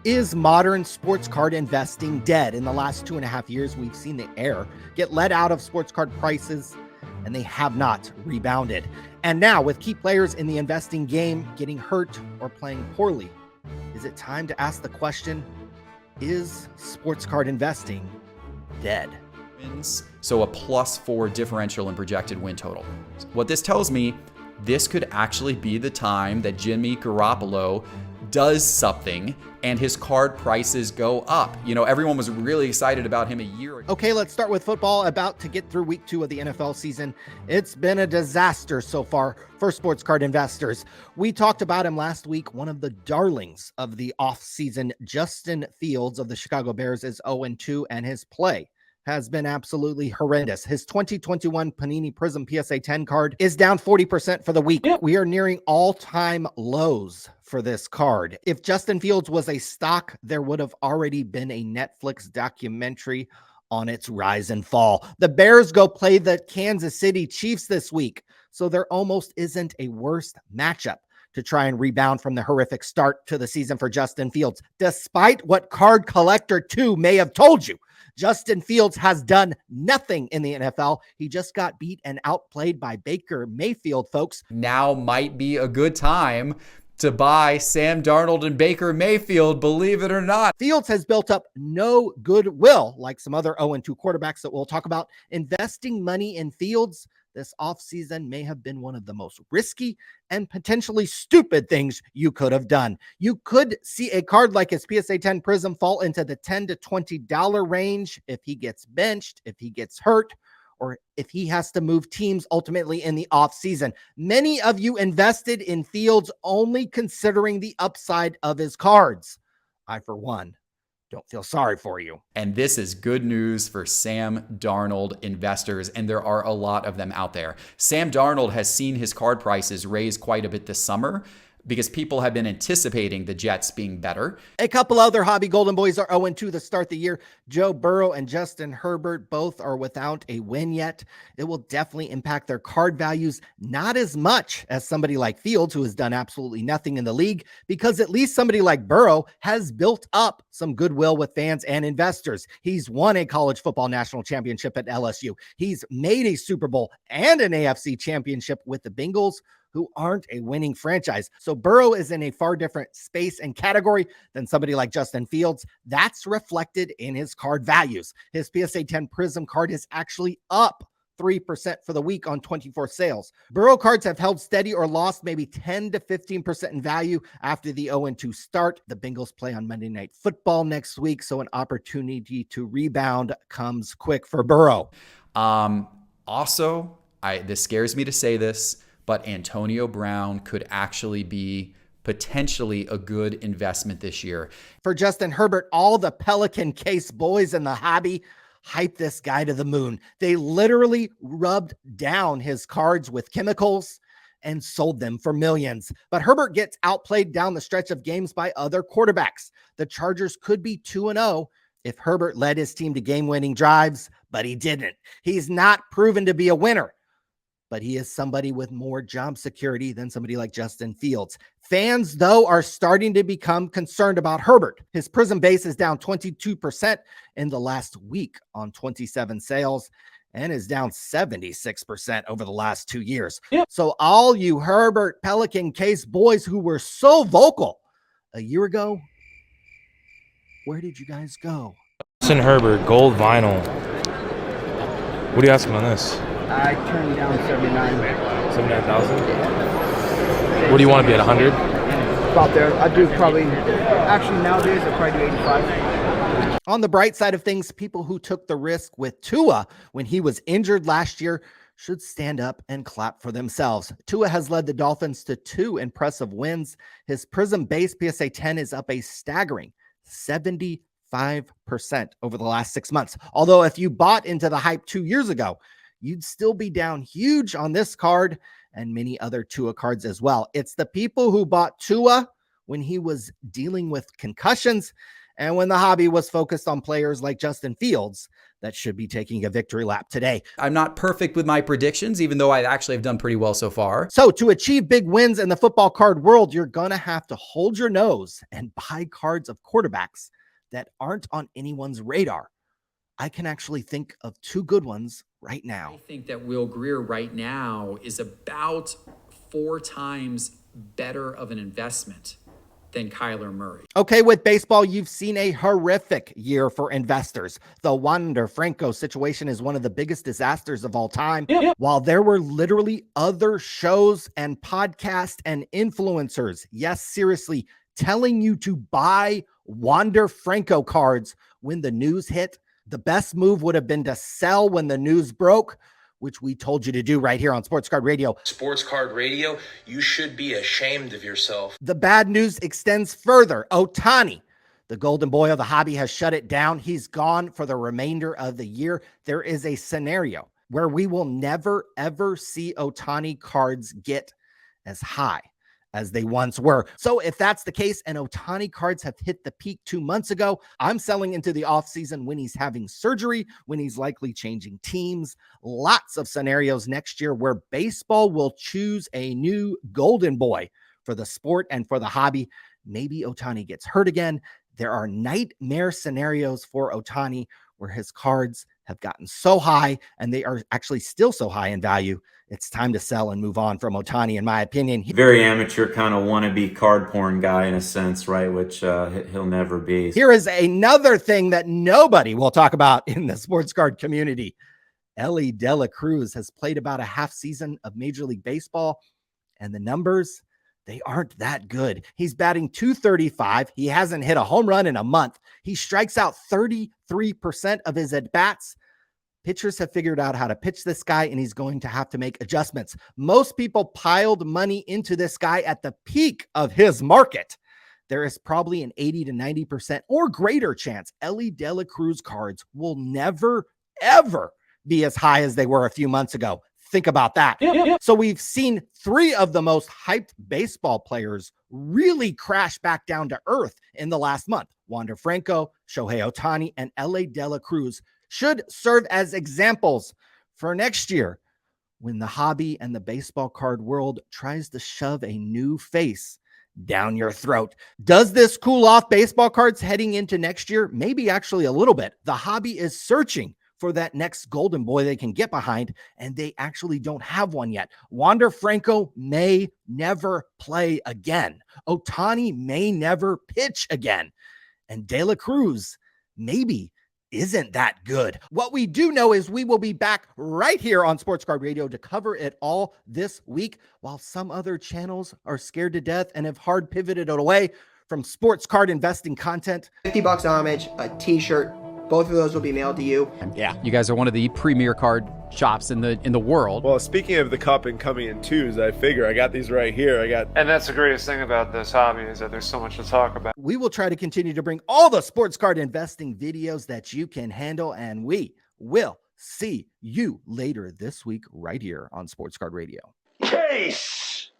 Is modern sports card investing dead? In the last 2.5 years, we've seen the air get let out of sports card prices, and they have not rebounded. And now, with key players in the investing game getting hurt or playing poorly, is it time to ask the question, is sports card investing dead? So a +4 differential in projected win total. What this tells me, this could actually be the time that Jimmy Garoppolo does something and his card prices go up. You know, everyone was really excited about him a year ago. Okay, let's start with football. About to get through week 2 of the NFL season. It's been a disaster so far for sports card investors. We talked about him last week. One of the darlings of the offseason, Justin Fields of the Chicago Bears, is 0-2, and his play has been absolutely horrendous. His 2021 Panini Prism PSA 10 card is down 40% for the week. Yep. We are nearing all-time lows for this card. If Justin Fields was a stock, there would have already been a Netflix documentary on its rise and fall. The Bears go play the Kansas City Chiefs this week, so there almost isn't a worse matchup to try and rebound from the horrific start to the season for Justin Fields. Despite what Card Collector 2 may have told you, Justin Fields has done nothing in the NFL. He just got beat and outplayed by Baker Mayfield, folks. Now might be a good time to buy Sam Darnold and Baker Mayfield, believe it or not. Fields has built up no goodwill like some other 0-2 quarterbacks that we'll talk about. Investing money in Fields this offseason may have been one of the most risky and potentially stupid things you could have done. You could see a card like his PSA 10 Prism fall into the $10 to $20 range if he gets benched, if he gets hurt, or if he has to move teams ultimately in the offseason. Many of you invested in Fields only considering the upside of his cards. I, for one, don't feel sorry for you. And this is good news for Sam Darnold investors, and there are a lot of them out there. Sam Darnold has seen his card prices raise quite a bit this summer because people have been anticipating the Jets being better. A couple other hobby golden boys are 0-2 to start the year. Joe Burrow and Justin Herbert both are without a win yet. It will definitely impact their card values, not as much as somebody like Fields, who has done absolutely nothing in the league, because at least somebody like Burrow has built up some goodwill with fans and investors. He's won a college football national championship at LSU. He's made a Super Bowl and an AFC championship with the Bengals, who aren't a winning franchise. So Burrow is in a far different space and category than somebody like Justin Fields. That's reflected in his card values. His PSA 10 Prism card is actually up 3% for the week on 24 sales. Burrow cards have held steady or lost maybe 10 to 15% in value after the 0-2 start. The Bengals play on Monday Night Football next week, so an opportunity to rebound comes quick for Burrow. Also, this scares me to say this, but Antonio Brown could actually be potentially a good investment this year. For Justin Herbert, all the Pelican Case boys in the hobby hype this guy to the moon. They literally rubbed down his cards with chemicals and sold them for millions. But Herbert gets outplayed down the stretch of games by other quarterbacks. The Chargers could be 2-0 if Herbert led his team to game-winning drives, but he didn't. He's not proven to be a winner, but he is somebody with more job security than somebody like Justin Fields. Fans, though, are starting to become concerned about Herbert. His Prism base is down 22% in the last week on 27 sales and is down 76% over the last 2 years. Yep. So all you Herbert Pelican Case boys who were so vocal a year ago, where did you guys go? Justin Herbert, gold vinyl. What are you asking on this? I turned down 79,000? What do you want to be at, 100? About there. I do probably, actually nowadays I probably do 85. On the bright side of things, people who took the risk with Tua when he was injured last year should stand up and clap for themselves. Tua has led the Dolphins to 2 impressive wins. His Prism base PSA 10 is up a staggering 75% over the last 6 months. Although if you bought into the hype 2 years ago, you'd still be down huge on this card and many other Tua cards as well. It's the people who bought Tua when he was dealing with concussions and when the hobby was focused on players like Justin Fields that should be taking a victory lap today. I'm not perfect with my predictions, even though I actually have done pretty well so far. So to achieve big wins in the football card world, you're going to have to hold your nose and buy cards of quarterbacks that aren't on anyone's radar. I can actually think of two good ones right now. I think that Will Grier right now is about 4 times better of an investment than Kyler Murray. Okay, with baseball, you've seen a horrific year for investors. The Wander Franco situation is one of the biggest disasters of all time. While there were literally other shows and podcasts and influencers, yes, seriously, telling you to buy Wander Franco cards when the news hit, the best move would have been to sell when the news broke, which we told you to do right here on Sports Card Radio. Sports Card Radio, you should be ashamed of yourself. The bad news extends further. Ohtani, the golden boy of the hobby, has shut it down. He's gone for the remainder of the year. There is a scenario where we will never, ever see Ohtani cards get as high as they once were. So if that's the case and Ohtani cards have hit the peak 2 months ago, I'm selling into the offseason when he's having surgery, when he's likely changing teams. Lots of scenarios next year where baseball will choose a new golden boy for the sport and for the hobby. Maybe Ohtani gets hurt again. There are nightmare scenarios for Ohtani where his cards have gotten so high and they are actually still so high in value. It's time to sell and move on from Ohtani, in my opinion. Very amateur kind of wannabe card porn guy in a sense, right? Which he'll never be. Here is another thing that nobody will talk about in the sports card community. Elly De La Cruz has played about a half season of Major League Baseball, and the numbers, they aren't that good. He's batting .235. He hasn't hit a home run in a month. He strikes out 33% of his at-bats. Pitchers have figured out how to pitch this guy, and he's going to have to make adjustments. Most people piled money into this guy at the peak of his market. There is probably an 80 to 90% or greater chance Elly De La Cruz cards will never, ever be as high as they were a few months ago. Think about that. So we've seen 3 of the most hyped baseball players really crash back down to earth in the last month. Wander Franco, Shohei Ohtani, and Elly De La Cruz should serve as examples for next year when the hobby and the baseball card world tries to shove a new face down your throat. Does this cool off baseball cards heading into next year? Maybe actually a little bit. The hobby is searching for that next golden boy they can get behind, and they actually don't have one yet. Wander Franco may never play again. Ohtani may never pitch again. And De La Cruz maybe isn't that good. What we do know is we will be back right here on Sports Card Radio to cover it all this week, while some other channels are scared to death and have hard pivoted away from sports card investing content. $50 homage, a t-shirt. Both of those will be mailed to you. Yeah, you guys are one of the premier card shops in the world. Well, speaking of the cup and coming in twos, I figure I got these right here. And that's the greatest thing about this hobby, is that there's so much to talk about. We will try to continue to bring all the sports card investing videos that you can handle, and we will see you later this week right here on Sports Card Radio. Case!